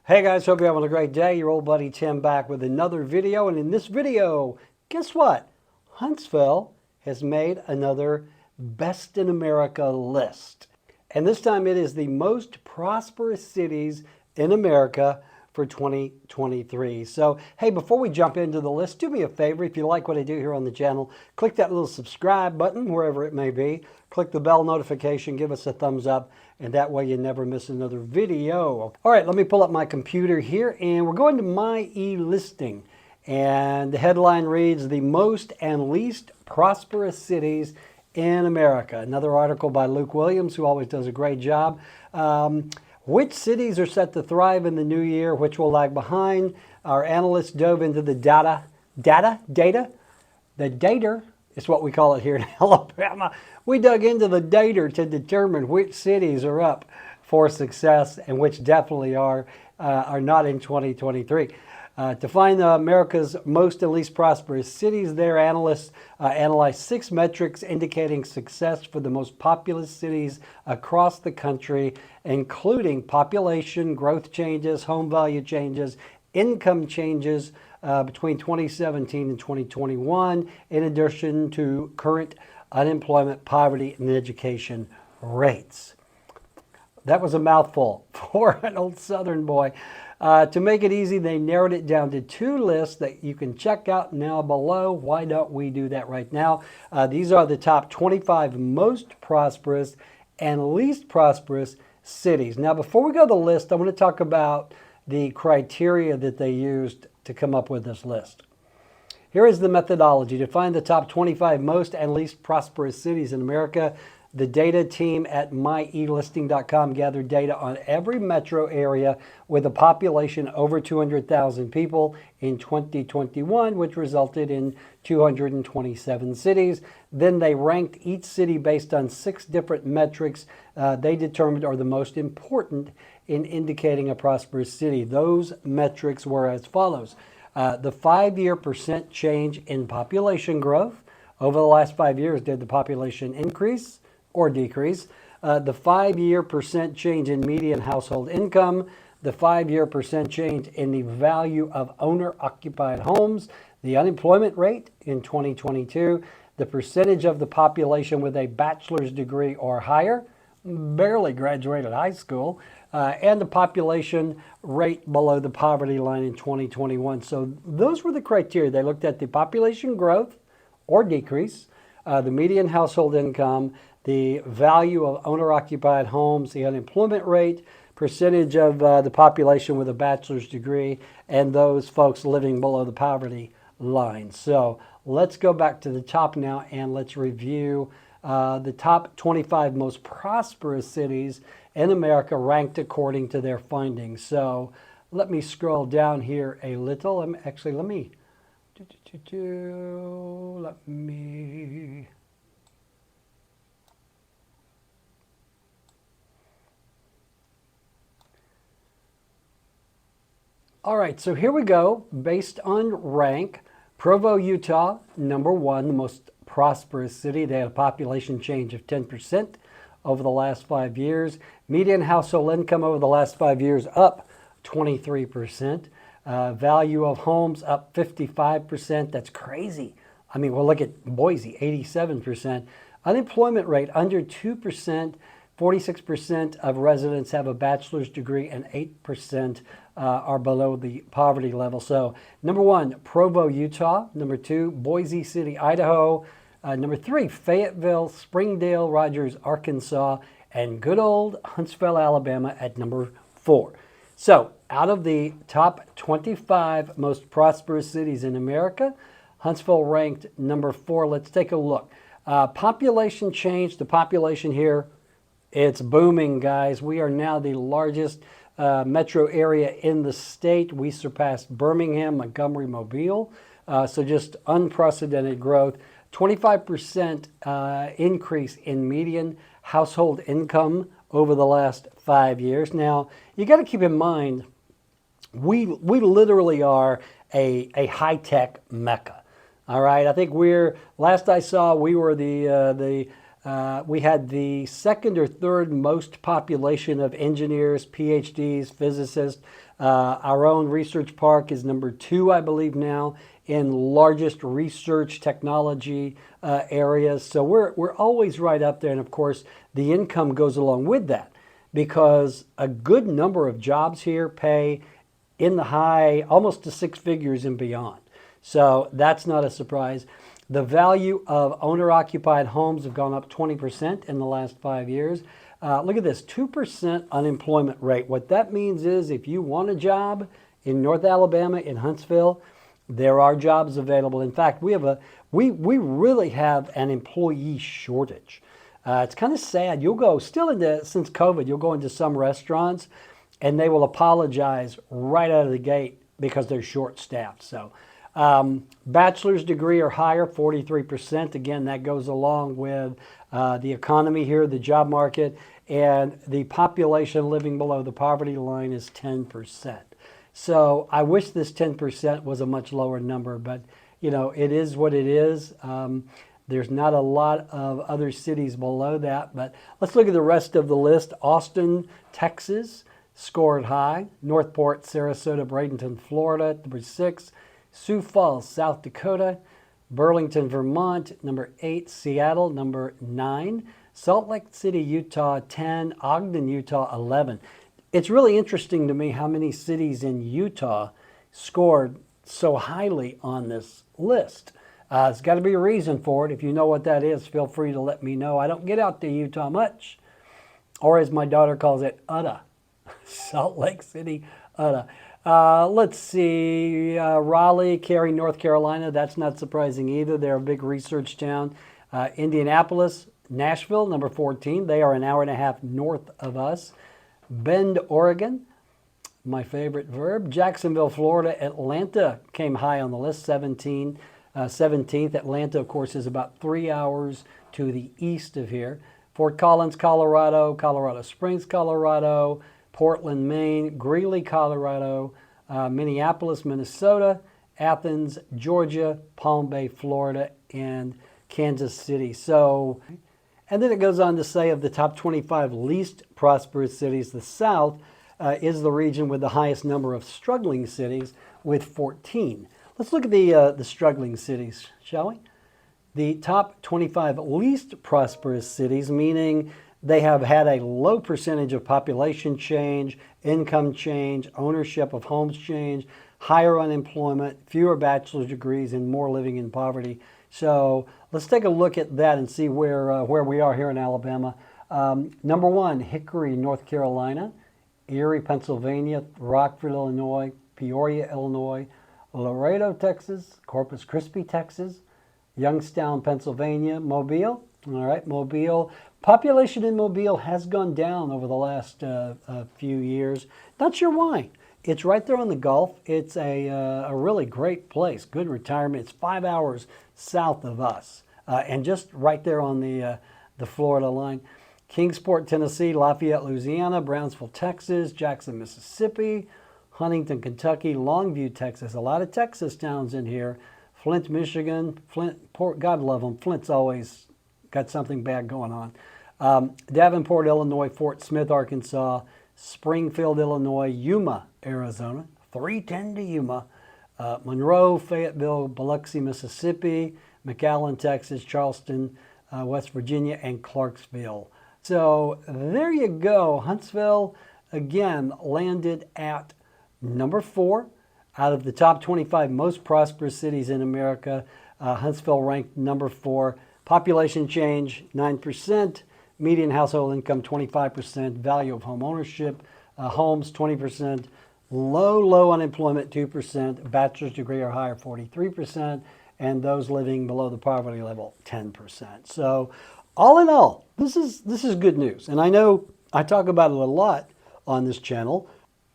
Hey guys, hope you're having a great day. Your old buddy Tim back with another video. And in this video, guess what? Huntsville has made another Best in America list. And this time it is the most prosperous cities in America for 2023. So, hey, before we jump into the list, do me a favor. If you like what I do here on the channel, click that little subscribe button, wherever it may be. Click the bell notification, give us a thumbs up, and that way you never miss another video. All right, let me pull up my computer here, and we're going to my e-listing. And the headline reads, The Most and Least Prosperous Cities in America. Another article by Luke Williams, who always does a great job. Which cities are set to thrive in the new year? Which will lag behind? Our analysts dove into the data. The data is what we call it here in Alabama. We dug into the data to determine which cities are up for success and which definitely are not in 2023. To find America's most and least prosperous cities, their analysts analyzed 6 metrics indicating success for the most populous cities across the country, including population growth changes, home value changes, income changes between 2017 and 2021, in addition to current unemployment, poverty, and education rates. That was a mouthful for an old Southern boy. To make it easy, they narrowed it down to 2 lists that you can check out now below. Why don't we do that right now? These are the top 25 most prosperous and least prosperous cities. Now, before we go to the list, I want to talk about the criteria that they used to come up with this list. Here is the methodology. To find the top 25 most and least prosperous cities in America, the data team at myelisting.com gathered data on every metro area with a population over 200,000 people in 2021, which resulted in 227 cities. Then they ranked each city based on 6 different metrics they determined are the most important in indicating a prosperous city. Those metrics were as follows. The 5-year percent change in population growth. Over the last 5 years, did the population increase or decrease? The 5-year percent change in median household income, the 5-year percent change in the value of owner-occupied homes, the unemployment rate in 2022, the percentage of the population with a bachelor's degree or higher, barely graduated high school, and the population rate below the poverty line in 2021. So those were the criteria. They looked at the population growth or decrease, the median household income, the value of owner-occupied homes, the unemployment rate, percentage of the population with a bachelor's degree, and those folks living below the poverty line. So let's go back to the top now and let's review the top 25 most prosperous cities in America ranked according to their findings. So let me scroll down here a little. Let me All right, so here we go. Based on rank, Provo, Utah, number 1, the most prosperous city. They had a population change of 10% over the last 5 years. Median household income over the last 5 years up 23%. Value of homes up 55%. That's crazy. I mean, well, look at Boise, 87%. Unemployment rate under 2%. 46% of residents have a bachelor's degree and 8% are below the poverty level. So number 1, Provo, Utah. Number 2, Boise City, Idaho. Number 3, Fayetteville, Springdale, Rogers, Arkansas, and good old Huntsville, Alabama at number 4. So out of the top 25 most prosperous cities in America, Huntsville ranked number 4. Let's take a look. Population change, the population here, it's booming, guys. We are now the largest metro area in the state. We surpassed Birmingham, Montgomery, Mobile. So just unprecedented growth. 25% increase in median household income over the last 5 years. Now, you got to keep in mind, we literally are a high-tech mecca. All right, I think last I saw, we were the We had the second or third most population of engineers, PhDs, physicists. Our own research park is number 2, I believe now, in largest research technology areas. So we're always right up there. And of course, the income goes along with that because a good number of jobs here pay in the high, almost to 6 figures and beyond. So that's not a surprise. The value of owner-occupied homes have gone up 20% in the last 5 years. Look at this, 2% unemployment rate. What that means is if you want a job in North Alabama, in Huntsville, there are jobs available. In fact, we really have an employee shortage. It's kind of sad. You'll go, since COVID, you'll go into some restaurants and they will apologize right out of the gate because they're short-staffed. So bachelor's degree or higher, 43%. Again, that goes along with the economy here, the job market, and the population living below the poverty line is 10%. So I wish this 10% was a much lower number, but you know, it is what it is. There's not a lot of other cities below that, but let's look at the rest of the list. Austin, Texas, scored high. Northport, Sarasota, Bradenton, Florida, number 6. Sioux Falls, South Dakota. Burlington, Vermont, number 8. Seattle, number 9. Salt Lake City, Utah, 10. Ogden, Utah, 11. It's really interesting to me how many cities in Utah scored so highly on this list. There's got to be a reason for it. If you know what that is, feel free to let me know. I don't get out to Utah much, or as my daughter calls it, Utta. Salt Lake City, Utta. Let's see, Raleigh, Cary, North Carolina. That's not surprising either. They're a big research town. Indianapolis, Nashville, number 14. They are an hour and a half north of us. Bend, Oregon, my favorite verb. Jacksonville, Florida. Atlanta came high on the list, 17th. Atlanta, of course, is about 3 hours to the east of here. Fort Collins, Colorado. Colorado Springs, Colorado. Portland, Maine. Greeley, Colorado. Minneapolis, Minnesota. Athens, Georgia. Palm Bay, Florida. And Kansas City. So, and then it goes on to say of the top 25 least prosperous cities, the South is the region with the highest number of struggling cities with 14. Let's look at the struggling cities, shall we? The top 25 least prosperous cities, meaning they have had a low percentage of population change, income change, ownership of homes change, higher unemployment, fewer bachelor's degrees, and more living in poverty. So let's take a look at that and see where we are here in Alabama. Number 1, Hickory, North Carolina, Erie, Pennsylvania, Rockford, Illinois, Peoria, Illinois, Laredo, Texas, Corpus Christi, Texas, Youngstown, Pennsylvania, Mobile. All right, Mobile. Population in Mobile has gone down over the last few years. Not sure why. It's right there on the Gulf. It's a really great place, good retirement. It's 5 hours south of us and just right there on the Florida line. Kingsport, Tennessee, Lafayette, Louisiana, Brownsville, Texas, Jackson, Mississippi, Huntington, Kentucky, Longview, Texas. A lot of Texas towns in here. Flint, Michigan, Port, God love them. Flint's always got something bad going on. Davenport, Illinois, Fort Smith, Arkansas, Springfield, Illinois, Yuma, Arizona, 310 to Yuma, Monroe, Fayetteville, Biloxi, Mississippi, McAllen, Texas, Charleston, West Virginia, and Clarksville. So there you go. Huntsville, again, landed at number 4 out of the top 25 most prosperous cities in America. Huntsville ranked number 4. Population change, 9%. Median household income, 25%. Value of home ownership, homes, 20%. Low unemployment, 2%. Bachelor's degree or higher, 43%. And those living below the poverty level, 10%. So all in all, this is good news. And I know I talk about it a lot on this channel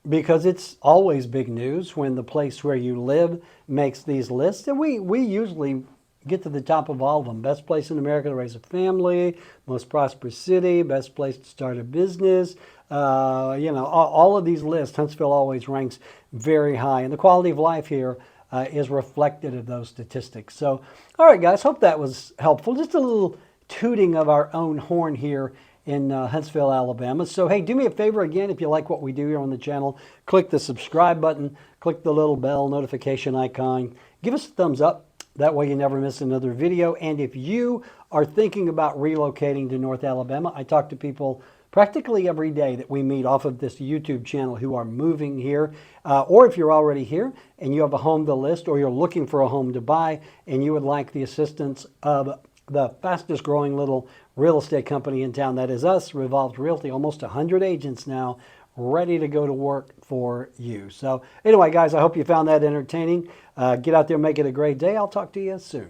because it's always big news when the place where you live makes these lists. And we usually get to the top of all of them. Best place in America to raise a family, most prosperous city, best place to start a business. All of these lists, Huntsville always ranks very high. And the quality of life here is reflected in those statistics. So, all right, guys, hope that was helpful. Just a little tooting of our own horn here in Huntsville, Alabama. So, hey, do me a favor again, if you like what we do here on the channel, click the subscribe button, click the little bell notification icon, give us a thumbs up. That way you never miss another video. And if you are thinking about relocating to North Alabama, I talk to people practically every day that we meet off of this YouTube channel who are moving here. Or if you're already here and you have a home to list, or you're looking for a home to buy and you would like the assistance of the fastest growing little real estate company in town, that is us, Revolved Realty, almost 100 agents now ready to go to work for you. So anyway, guys, I hope you found that entertaining. Get out there, make it a great day. I'll talk to you soon.